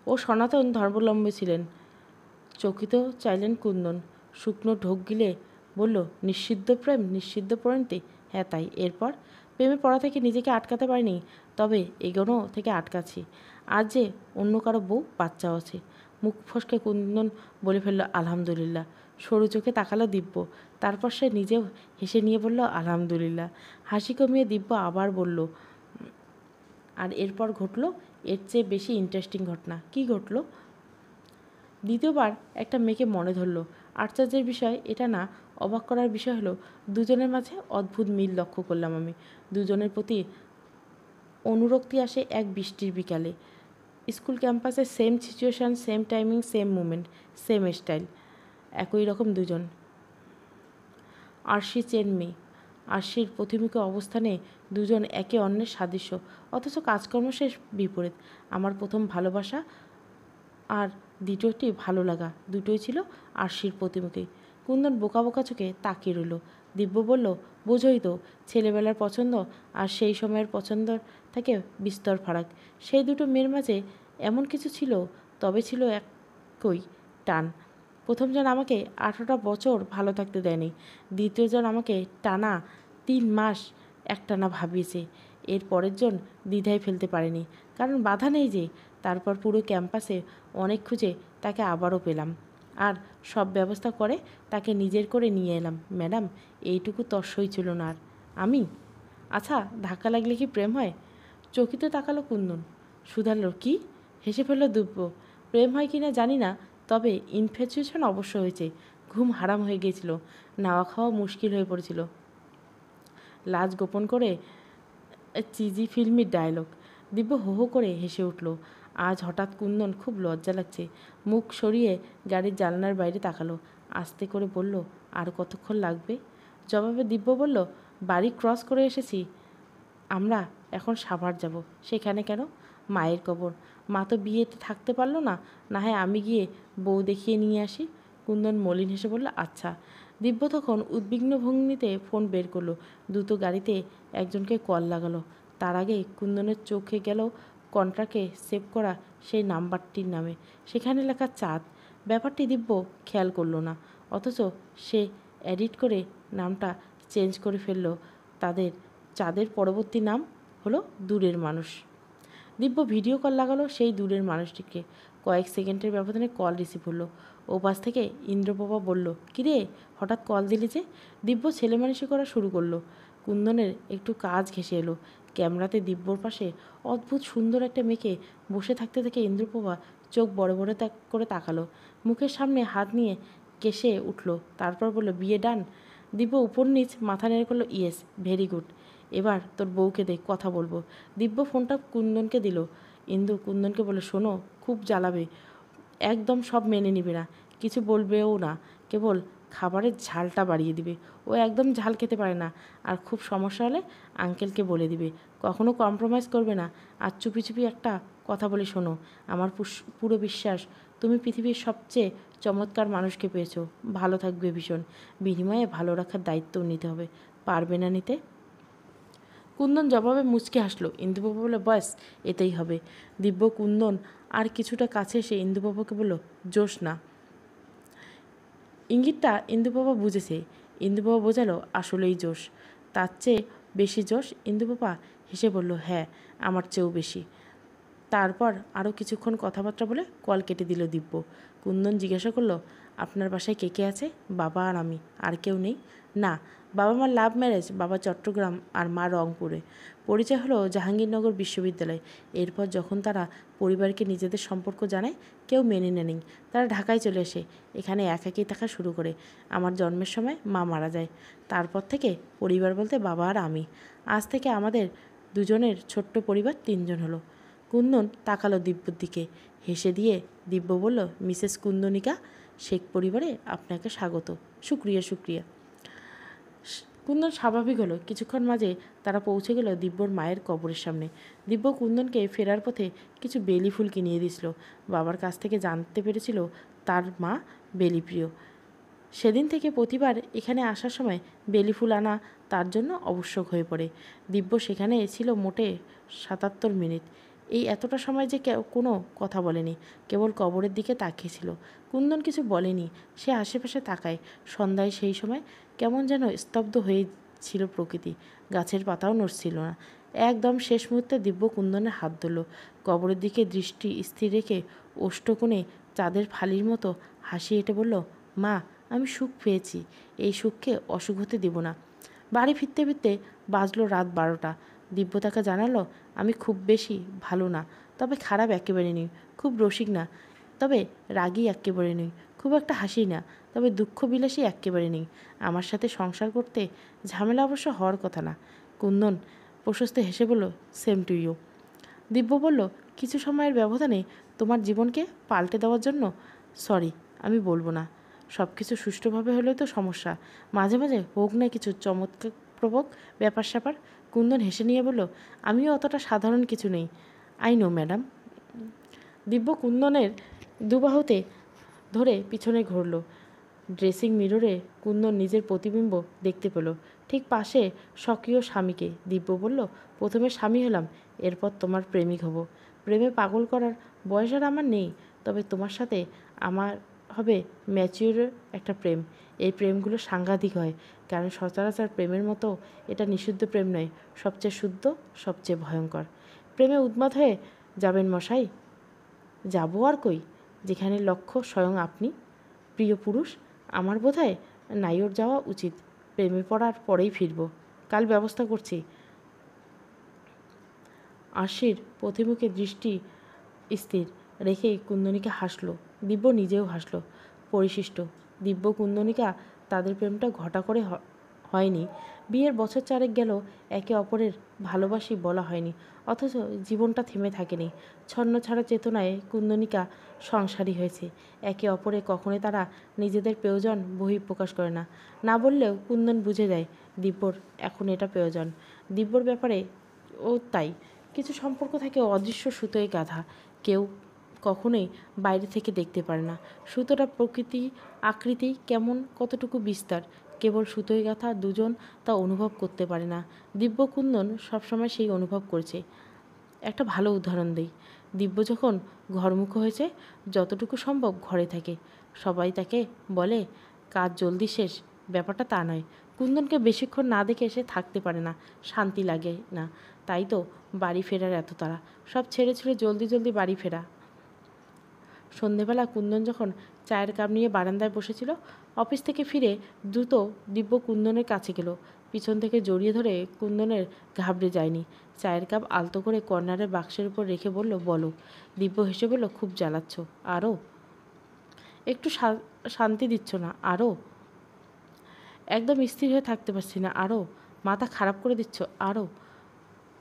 ও সনাতন ধর্মাবলম্বী ছিলেন। চকিত চাইলেন কুন্দন। শুকনো ঢোক গিলে বলল, নিষিদ্ধ প্রেম, নিষিদ্ধ পরিণতি? হ্যাঁ তাই। এরপর প্রেমে পড়া থেকে নিজেকে আটকাতে পারিনি, তবে এগোনো থেকে আটকাছি। আজ যে অন্য কারো বউ, বাচ্চাও আছে। মুখ ফসকে কুন্দন বলে ফেলল, আলহামদুলিল্লাহ। সরু চোখে তাকালো দিব্য। তারপর সে নিজেও হেসে নিয়ে বলল, আলহামদুলিল্লাহ। হাসি কমিয়ে দিব্য আবার বলল, আর এরপর ঘটল এর চেয়ে বেশি ইন্টারেস্টিং ঘটনা। কী ঘটল? দ্বিতীয়বার একটা মেয়েকে মনে ধরল। আশ্চর্যের বিষয় এটা না, অবাক করার বিষয় হলো দুজনের মাঝে অদ্ভুত মিল লক্ষ্য করলাম আমি। দুজনের প্রতি অনুরক্তি আসে এক বৃষ্টির বিকালে। স্কুল ক্যাম্পাসে same situation, same timing, same moment, same style, একই রকম দুজন। আরশি চেন মেয়ে। আরশির প্রতিমুখী অবস্থানে দুজন একে অন্যের সাদৃশ্য, অথচ কাজকর্ম শেষ বিপরীত। আমার প্রথম ভালোবাসা আর দ্বিতীয়টি ভালো লাগা, দুটোই ছিল আরশির প্রতিমুখী। কুন্দন বোকা বোকা চোখে তাকিয়ে রইল। দিব্য বলল, বোঝোই তো, ছেলেবেলার পছন্দ আর সেই সময়ের পছন্দর থেকে বিস্তর ফারাক। সেই দুটো মেয়ের মাঝে এমন কিছু ছিল, তবে ছিল একই টান। প্রথমজন আমাকে 18টা বছর ভালো থাকতে দেয়নি, দ্বিতীয়জন আমাকে টানা 3 মাস একটানা ভাবিয়েছে, এর পরের জন দ্বিধায় ফেলতে পারেনি, কারণ বাধা নেই যে। তারপর পুরো ক্যাম্পাসে অনেক খুঁজে তাকে আবারও পেলাম, আর সব ব্যবস্থা করে তাকে নিজের করে নিয়ে এলাম। ম্যাডাম, এইটুকু তস্যই ছিল না আর। আমি? আচ্ছা, ধাক্কা লাগলে কি প্রেম হয়? চকিতে তাকালো কুন্দন, শুধালো কি? হেসে ফেলল দিব্য। প্রেম হয় কিনা জানি না, তবে ইনফ্যাচুয়েশন অবশ্য হয়েছে। ঘুম হারাম হয়ে গিয়েছিল, নাওয়া খাওয়া মুশকিল হয়ে পড়েছিল। লাজ গোপন করে চিজি ফিল্মি ডায়লগ। দিব্য হো হো করে হেসে উঠল। আজ হঠাৎ কুন্দন খুব লজ্জা লাগছে। মুখ সরিয়ে গাড়ির জানলার বাইরে তাকালো, আস্তে করে বলল, আর কতক্ষণ লাগবে? জবাবে দিব্য বলল, বাড়ি ক্রস করে এসেছি, আমরা এখন সাভার যাব। সেখানে কেন? মায়ের কবর। মা তো বিয়েতে থাকতে পারলো না, না হয় আমি গিয়ে বউ দেখিয়ে নিয়ে আসি। কুন্দন মলিন হেসে বলল, আচ্ছা। দিব্য তখন উদ্বিগ্ন ভঙ্গিতে ফোন বের করলো, দ্রুত গাড়িতে একজনকে কল লাগালো। তার আগে কুন্দনের চোখে গেল কন্ট্রাক্টে সেভ করা সেই নাম্বারটির নামে, সেখানে লেখা চাঁদ। ব্যাপারটি দিব্য খেয়াল করলো না, অথচ সে এডিট করে নামটা চেঞ্জ করে ফেললো। তাদের চাঁদের পরবর্তী নাম হলো দূরের মানুষ। দিব্য ভিডিও কল লাগালো সেই দূরের মানুষটিকে। কয়েক সেকেন্ডের ব্যবধানে কল রিসিভ হলো। ও পাশ থেকে ইন্দ্রপ্রভা বলল, কিরে, হঠাৎ কল দিলি যে? দিব্য ছেলেমানুষি করা শুরু করলো। কুন্দনের একটু কাজ ঘেঁষে এলো। ক্যামেরাতে দিব্যর পাশে অদ্ভুত সুন্দর একটা মেয়েকে বসে থাকতে দেখে ইন্দ্রপ্রভা চোখ বড় বড় করে তাকালো। মুখের সামনে হাত নিয়ে কেশে উঠল। তারপর বলল, বিয়ে ডান? দিব্য উপর নিচ মাথা নেড়ে করলো, ইয়েস, ভেরি গুড। এবার তোর বউকে দে, কথা বলবো। দিব্য ফোনটা কুন্দনকে দিল। ইন্দু কুন্দনকে বলে, শোনো, খুব জ্বালাবে, একদম সব মেনে নিবে না, কিছু বলবেও না, কেবল খাবারের ঝালটা বাড়িয়ে দিবে। ও একদম ঝাল খেতে পারে না, আর খুব সমস্যা হলে আঙ্কেলকে বলে দিবে, কখনো কম্প্রোমাইজ করবে না। আর চুপি চুপি একটা কথা বলে শোনো, আমার পুরো বিশ্বাস তুমি পৃথিবীর সবচেয়ে চমৎকার মানুষকে পেয়েছো, ভালো থাকবে ভীষণ, বিনিময়ে ভালো রাখার দায়িত্বও নিতে হবে, পারবে না নিতে? কুন্দন জবাবে মুচকে হাসলো। ইন্দুবাবু বলল, ব্যাস, এতেই হবে। দিব্য কুন্দন আর কিছুটা কাছে এসে ইন্দুবাবুকে বলল, জোশ না। ইঙ্গিতটা ইন্দুবাবা বুঝেছে। ইন্দুবাবা বোঝালো, আসলেই জোশ। তার চেয়ে বেশি জোশ? ইন্দুবাবা হেসে বলল, হ্যাঁ, আমার চেয়েও বেশি। তারপর আরও কিছুক্ষণ কথাবার্তা বলে কল কেটে দিল দিব্য। কুন্দন জিজ্ঞাসা করলো, আপনার বাসায় কে কে আছে? বাবা আর আমি, আর কেউ নেই? না, বাবা মার লাভ ম্যারেজ, বাবা চট্টগ্রাম আর মা রংপুরে। পরিচয় হলো জাহাঙ্গীরনগর বিশ্ববিদ্যালয়। এরপর যখন তারা পরিবারকে নিজেদের সম্পর্ক জানায়, কেউ মেনে নেয়নি, তারা ঢাকায় চলে আসে, এখানে একাকী থাকা শুরু করে। আমার জন্মের সময় মা মারা যায়, তারপর থেকে পরিবার বলতে বাবা আর আমি। আজ থেকে আমাদের দুজনের ছোট্ট পরিবার 3 জন হলো। কুন্দন তাকালো দিব্যর দিকে, হেসে দিয়ে দিব্য বলল, মিসেস কুন্দনিকা, শেখ পরিবারে আপনাকে স্বাগত। শুক্রিয়া শুক্রিয়া। কুন্দন স্বাভাবিক হলো। কিছুক্ষণ মাঝে তারা পৌঁছে গেল দিব্যর মায়ের কবরের সামনে। দিব্য কুন্দনকে ফেরার পথে কিছু বেলি ফুল কিনিয়ে দিয়েছিল। বাবার কাছ থেকে জানতে পেরেছিল তার মা বেলিপ্রিয়। সেদিন থেকে প্রতিবার এখানে আসার সময় বেলি ফুল আনা তার জন্য আবশ্যক হয়ে পড়ে। দিব্য সেখানে ছিল মোটে 77 মিনিট। এই এতটা সময় যে কোনো কথা বলেনি, কেবল কবরের দিকে তাকিয়েছিল। কুন্দন কিছু বলেনি, সে আশেপাশে তাকায়। সন্ধ্যায় সেই সময় কেমন যেন স্তব্ধ হয়ে ছিল প্রকৃতি, গাছের পাতাও নড়ছিল না। একদম শেষ মুহূর্তে দিব্য কুন্দনের হাত ধরল। কবরের দিকে দৃষ্টি স্থির রেখে ওষ্ঠকোণে চাঁদের ফালির মতো হাসি হেঁটে বলল, মা, আমি সুখ পেয়েছি, এই সুখকে অসুখ হতে দেব না। বাড়ি ফিরতে ফিরতে বাজলো রাত 12টা। দিব্য তাকে জানালো, আমি খুব বেশি ভালো না, তবে খারাপ একেবারে নেই, খুব রসিক না, তবে রাগী একেবারে নেই, খুব একটা হাসি না, তবে দুঃখ বিলাসী একেবারে নেই। আমার সাথে সংসার করতে ঝামেলা অবশ্য হওয়ার কথা না। কুন্দন প্রশস্ত হেসে বলল, সেম টু ইউ। দিব্য বলল, কিছু সময়ের ব্যবধানে তোমার জীবনকে পাল্টে দেওয়ার জন্য সরি, আমি বলবো না। সব কিছু সুষ্ঠুভাবে হলেও তো সমস্যা, মাঝে মাঝে হোক না কিছু চমৎকারপ্রবক ব্যাপার স্যাপার। কুন্দন হেসে নিয়ে বলল, আমিও অতটা সাধারণ কিছু নেই। I know madam. দিব্য কুন্দনের দুবাহুতে ধরে পিছনে ঘুরল। ড্রেসিং মিররে কুন্দন নিজের প্রতিবিম্ব দেখতে পেল, ঠিক পাশে স্বকীয় স্বামীকে। দিব্য বলল, প্রথমে স্বামী হলাম, এরপর তোমার প্রেমিক হব। প্রেমে পাগল করার বয়স আর আমার নেই, তবে তোমার সাথে আমার হবে ম্যাচিওর একটা প্রেম। এই প্রেমগুলো সাংঘাতিক হয়, কারণ সচরাচর প্রেমের মতো এটা নিষিদ্ধ প্রেম নয়, সবচেয়ে শুদ্ধ, সবচেয়ে ভয়ঙ্কর। প্রেমে উন্মাদ হয়ে যাবেন মশাই? যাবো আর কই, যেখানে লক্ষ্য স্বয়ং আপনি। প্রিয় পুরুষ, আমার বোধহয় নাইওর যাওয়া উচিত। প্রেমে পড়ার পরেই ফিরব। কাল ব্যবস্থা করছি। আশির প্রতিমুখে দৃষ্টি স্থির রেখেই কুন্দনিকা হাসল। দিব্য নিজেও হাসল। পরিশিষ্ট দিব্য কুন্দনিকা তাদের প্রেমটা ঘটা করে হয়নি। বিয়ের বছর 4 গেল, একে অপরের ভালোবাসি বলা হয়নি, অথচ জীবনটা থেমে থাকেনি। ছন্ন ছাড়া চেতনায় কুন্দনিকা সংসারী হয়েছে। একে অপরে কখনোই তারা নিজেদের প্রয়োজন বহিঃপ্রকাশ করে না। না বললেও কুন্দন বুঝে যায় দিব্যর এখন এটা প্রয়োজন। দিব্যর ব্যাপারে ও তাই। কিছু সম্পর্ক থাকে অদৃশ্য সুতোয় গাঁথা, কেউ কখনোই বাইরে থেকে দেখতে পারে না। সুতোটা প্রকৃতি, আকৃতি কেমন, কতটুকু বিস্তার, কেবল সুতোয় গাঁথা দুজন তা অনুভব করতে পারে না। দিব্য কুন্দন সবসময় সেই অনুভব করেছে। একটা ভালো উদাহরণ দিই। দিব্য যখন ঘরমুখো হয়েছে, যতটুকু সম্ভব ঘরে থাকে। সবাই তাকে বলে কাজ জলদি শেষ, ব্যাপারটা তা নয়। কুন্দনকে বেশিক্ষণ না দেখে সে থাকতে পারে না, শান্তি লাগে না। তাই তো বাড়ি ফেরার এত তাড়া, সব ছেড়ে ছুড়ে জলদি জলদি বাড়ি ফেরা। সন্ধেবেলা কুন্দন যখন চায়ের কাপ নিয়ে বারান্দায় বসেছিল, অফিস থেকে ফিরে দ্রুত দিব্য কুন্দনের কাছে গেল। পিছন থেকে জড়িয়ে ধরে কুন্দনের ঘাবড়ে যায়নি। চায়ের কাপ আলতো করে কর্নারের বাক্সের উপর রেখে বলল, বলো। দিব্য হেসে বলল, খুব জ্বালাচ্ছ। আরও একটু শান্তি দিচ্ছ না? আরও একদম স্থির হয়ে থাকতে পারছি না? আরও মাথা খারাপ করে দিচ্ছ? আরও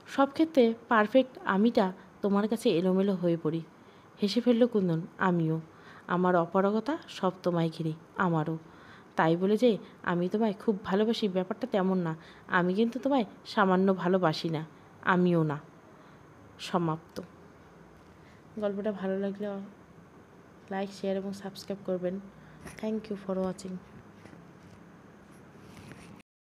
সব ক্ষেত্রে পারফেক্ট আমিটা তোমার কাছে এলোমেলো হয়ে পড়ি। হেসে ফেলল কুন্দন। আমিও। আমার অপারগতা সব তোমায় ঘিরে। আমারও। তাই বলে যে আমি তোমায় খুব ভালোবাসি ব্যাপারটা তেমন না। আমি কিন্তু তোমায় সামান্য ভালোবাসি না। আমিও না। সমাপ্ত। গল্পটা ভালো লাগলে লাইক, শেয়ার এবং সাবস্ক্রাইব করবেন। Thank you for watching.